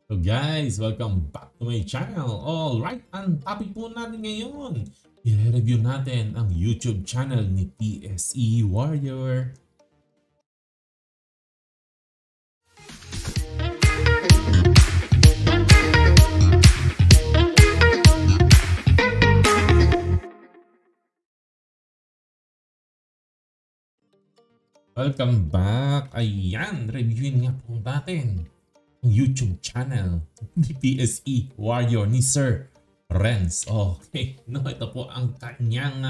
So guys, welcome back to my channel. Alright, ang topic po natin ngayon, i-review natin ang YouTube channel ni PSE Warrior. Welcome back. Ayan, reviewin nga po natin ang YouTube channel ni PSE Warrior ni Sir Renz. Okay, no, ito po ang kanyang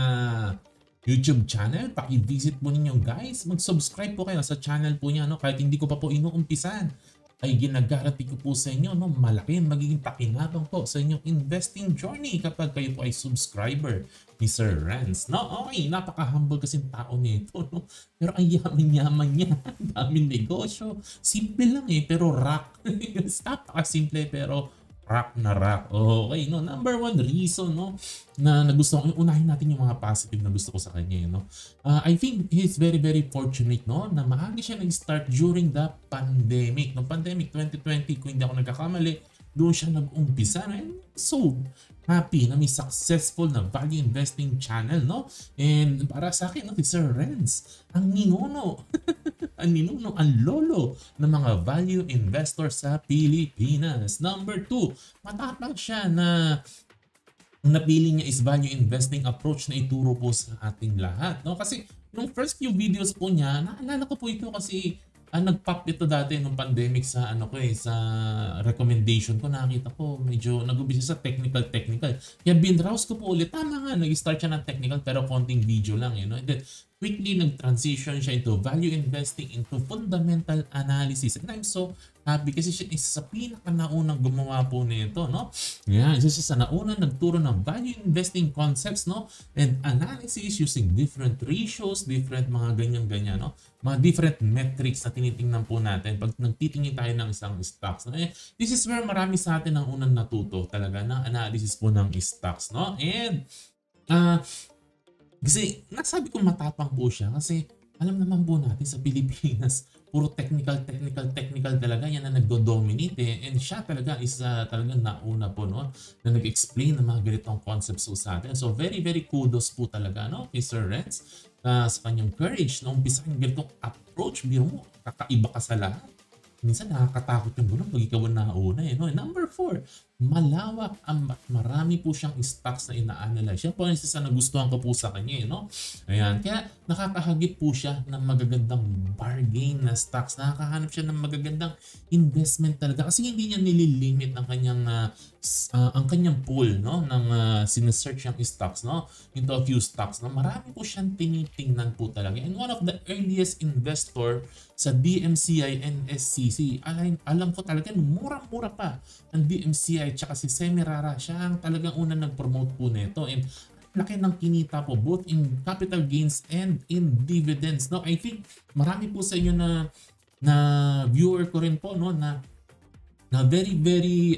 YouTube channel. Paki-visit po ninyo guys. Mag-subscribe po kayo sa channel po niya, no? Kahit hindi ko pa po inuumpisan, ay ginagaranti ko po sa inyo, no? Malaki magiging pakinabang po sa inyong investing journey kapag kayo po ay subscriber ni Sir Renz. No, okay, napaka-humble kasing tao nito, no? Pero ang yaman-yaman niya, daming negosyo. Simple lang pero rock. Napaka-simple pero rock na rock. Okay, no? Number one reason, no, na nagustuhan ko, unahin natin yung mga positive na gusto ko sa kanya, no? I think he's very, very fortunate, no, na maaga siya nag-start during the pandemic. No, pandemic 2020, kung hindi ako nagkakamali, doon siya nag-umpisa. And so happy na may successful na value investing channel, no? And para sa akin, no, si Sir Renz, ang ninuno, ang lolo ng mga value investor sa Pilipinas. Number two, matapang siya na napili niya is value investing approach na ituro po sa ating lahat, no? Kasi nung first few videos po niya, naalala ko po ito kasi nag-pop ito dati nung pandemic sa sa recommendation ko. Nakita ko medyo nag-umpisa sa technical. Kaya binrowse ko po ulit. Tama nga, nag-start siya ng technical pero konting video lang, And then quickly nag-transition siya into value investing, into fundamental analysis. And I'm so happy kasi siya isa sa pinaka-naunang gumawa po nito, no? Yan, isa siya sa naunang nagturo ng value investing concepts, no? And analysis using different ratios, different mga ganyan-ganyan, no? Mga different metrics na tinitingnan po natin pag nagtitingin tayo ng isang stocks. No? This is where marami sa atin ang unang natuto talaga ng analysis po ng stocks, no? And kasi nasabi ko matapang po siya kasi alam naman po natin sa Pilipinas, puro technical talaga yan na nagdo-dominate And siya talaga is talagang nauna po, no, na nag-explain ng mga ganitong concepts po sa atin. So very, very kudos po talaga, no, kay Sir Renz sa kanyang courage na umpisahan ng ganitong approach. Biro mo, kakaiba ka sa lahat. Minsan nakakatakot yung gano'n pag ikaw ang nauna, No? Number 4, malawak at marami po siyang stocks na ina-analyze. Yan po ang isa sa nagustuhan ko po sa kanya, No? Ayan, kaya nakakahagip po siya ng magagandang bargain na stocks. Nakakahanap siya ng magagandang investment talaga kasi hindi niya nililimit ang kanyang pool, no, ng sinesearch yung stocks, no, into a few stocks. No? Marami po siyang tinitingnan po talaga. And one of the earliest investor sa DMCI and SCC. Alam ko talaga, mura-mura pa ang DMCI tsaka si Semirara. Siya ang talagang unang nag-promote po nito. And laki ng kinita po both in capital gains and in dividends. No? I think marami po sa inyo na viewer ko rin po, no, na very, very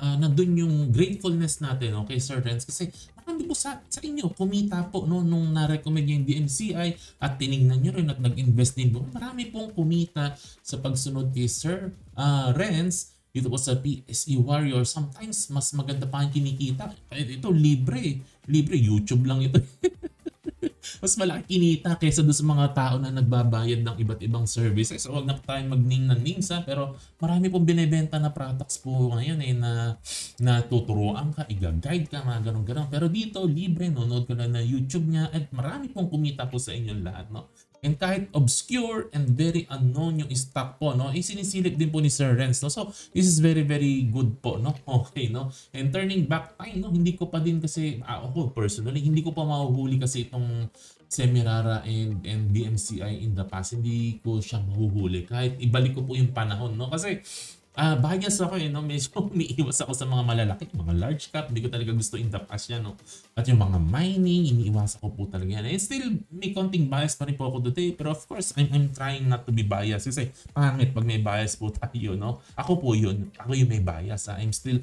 nandun yung gratefulness natin, kay Sir Renz kasi marami po sa inyo kumita po, no, nung na-recommend niya yung DMCI at tiningnan nyo rin at nag-invest din po. Marami pong kumita sa pagsunod kay Sir Renz dito po sa PSE Warrior. Sometimes mas maganda pa ang kinikita. Ito libre YouTube lang ito. Mas malaki kinita kaysa doon sa mga tao na nagbabayad ng iba't ibang services. So, huwag na tayong mag-ning ng nings, pero marami pong binibenta na products po ngayon na tuturuan ka, i-guide ka, mga ganun-ganun. Pero dito, libre, nonood ka na YouTube niya at marami pong kumita po sa inyo lahat, no? And kahit obscure and very unknown yung stock po, no, isinisilip din po ni Sir Renz, no? So, this is very, very good po, no? Okay, no? And turning back time, no, hindi ko pa din kasi, ako personally, hindi ko pa mahuhuli kasi itong Semirara and DMCI in the past. Hindi ko siya mahuhuli kahit ibalik ko po yung panahon, no? Kasi bias ako, no? Medyo umiiwas ako sa mga malalaki, mga large cap. Hindi ko talaga gusto in the past yan, no? At yung mga mining, iniiwasan ko po talaga yan. And still, may konting bias pa rin po ako today. Pero of course, I'm trying not to be biased. Kasi pangit pag may bias po tayo, no? Ako po yun. Ako yung may bias. I'm still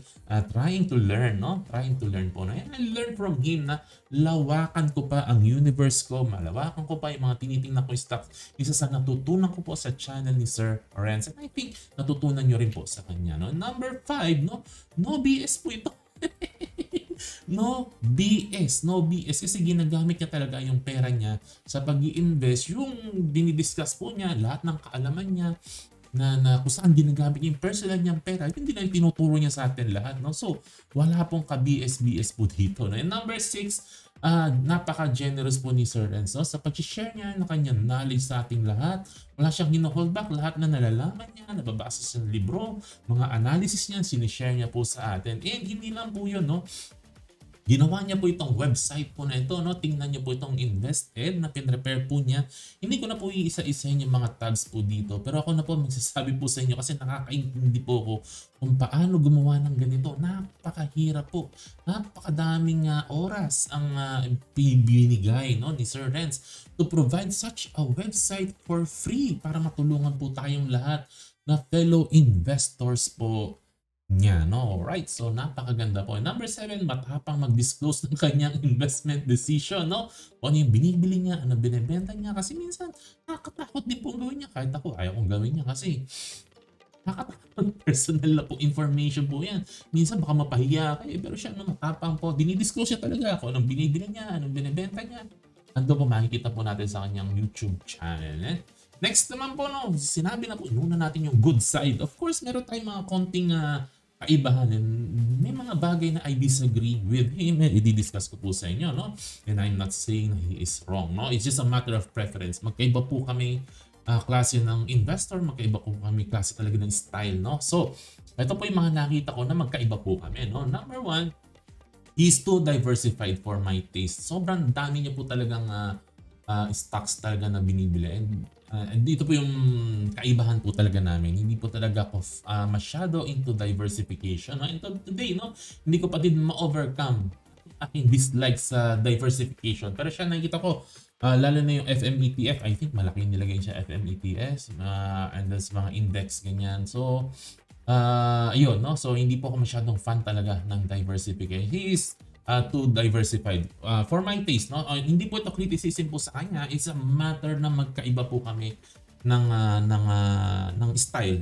trying to learn, no? Trying to learn po. No? And I learned from him na lawakan ko pa ang universe ko. Malawakan ko pa yung mga tinitingnan ko yung stocks. Isa sa natutunan ko po sa channel ni Sir Renz. And I think natutunan nyo rin po po sa kanya, no? Number 5, no? No BS po ito. No BS, no BS kasi ginagamit niya talaga yung pera niya sa pag-i-invest, yung dinidiscuss po niya lahat ng kaalaman niya na kung saan ginagamit yung personal niyang pera, hindi lang tinuturo niya sa atin lahat, no? So, wala pong ka-BS-BS po dito, no? And number 6, napaka-generous po ni Sir Renz, no? Sa pag-share niya ng kanyang knowledge sa ating lahat, wala siyang hino-hold back, lahat na nalalaman niya, nababasa sa libro, mga analysis niya, sinishare niya po sa atin. And hindi lang po yun, no? Ginawa niya po itong website po na ito, no? Tingnan niyo po itong InvestEd na pinrepare po niya. Hindi ko na po iisa-isahin yung mga tags po dito, pero ako na po magsasabi po sa inyo kasi nakakaintindi po ako kung paano gumawa ng ganito. Napakahirap po. Napakadaming oras ang binigay, no, ni Sir Renz to provide such a website for free para matulungan po tayong lahat na fellow investors po niya, no? Alright, so napakaganda po. Number 7, matapang mag-disclose ng kanyang investment decision, no? Kung ano yung binibili niya, ano binibenta niya. Kasi minsan, nakakatakot din po gawin niya. Kahit ako, ayaw kong gawin niya kasi nakakatakot. Personal na po information po yan. Minsan baka mapahiya kayo, pero siya, no, matapang po. Dinidisclose siya talaga kung anong binibili niya, anong binibenta niya. Ando po, makikita po natin sa kanyang YouTube channel, eh? Next naman po, no, sinabi na po, inuna natin yung good side. Of course, meron tayong mga konting kaibahan. May mga bagay na I disagree with him. I-discuss ko po sa inyo, no? And I'm not saying he is wrong, no? It's just a matter of preference. Magkaiba po kami klase ng investor, magkaiba po kami klase talaga ng style, no? So, ito po yung mga nakita ko na magkaiba po kami, no? Number 1, he's too diversified for my taste. Sobrang dami niya po talagang stocks talaga na binibili. And dito po yung kaibahan po talaga namin. Hindi po talaga ako masyado into diversification. No? And today, no, hindi ko pa din ma-overcome aking dislike sa diversification. Pero siya nakikita ko, lalo na yung FMETF, I think malaki yung nilagay siya FMETS, and then mga index, ganyan. So, ayun, no? So, hindi po ako masyadong fan talaga ng diversification. He is too diversified for my taste, no? Hindi po ito criticism po sa kanya, it's a matter na magkaiba po kami ng style.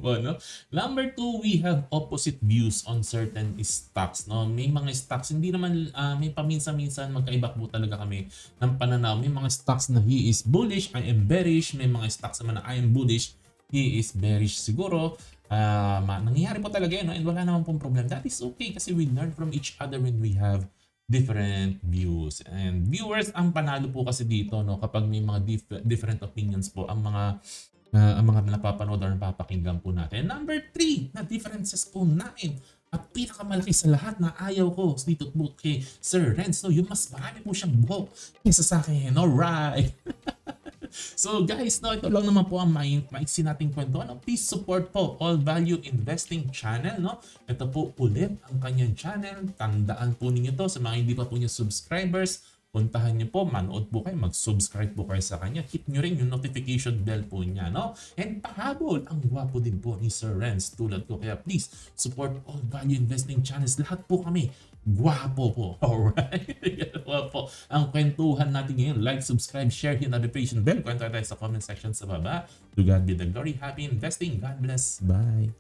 po, no? Number 2, we have opposite views on certain stocks, no? May mga stocks hindi naman may paminsan-minsan magkaiba po talaga kami ng pananaw. May mga stocks na he is bullish, I am bearish. May mga stocks naman na I am bullish, he is bearish siguro. Nangyayari po talaga yun, no? And wala naman pong problem. That is okay kasi we learn from each other when we have different views. And viewers, ang panalo po kasi dito, no, kapag may mga different opinions po ang mga napapanood or napapakinggan po natin. Number 3, na differences po natin. At pinakamalaki sa lahat na ayaw ko dito po kay Sir Renz, no, yung mas marami po siyang buhok kaysa sa akin. Alright! So guys, no, ito lang naman po ang maiksi nating kwento. Ano? Please support po All Value Investing Channel, no? Ito po ulit ang kanyang channel. Tandaan po ninyo to sa mga hindi pa po niyo subscribers. Puntahan niyo po, manood po kayo, mag-subscribe po kayo sa kanya. Hit niyo rin yung notification bell po niya, no? And pahabol, ang gwapo din po ni Sir Renz tulad ko. Kaya please, support All Value Investing Channels. Lahat po kami, gwapo po. Alright? Gwapo. Ang kwentuhan natin ngayon, like, subscribe, share, hit notification bell. Kwento tayo sa comment section sa baba. To God be the glory. Happy investing. God bless. Bye.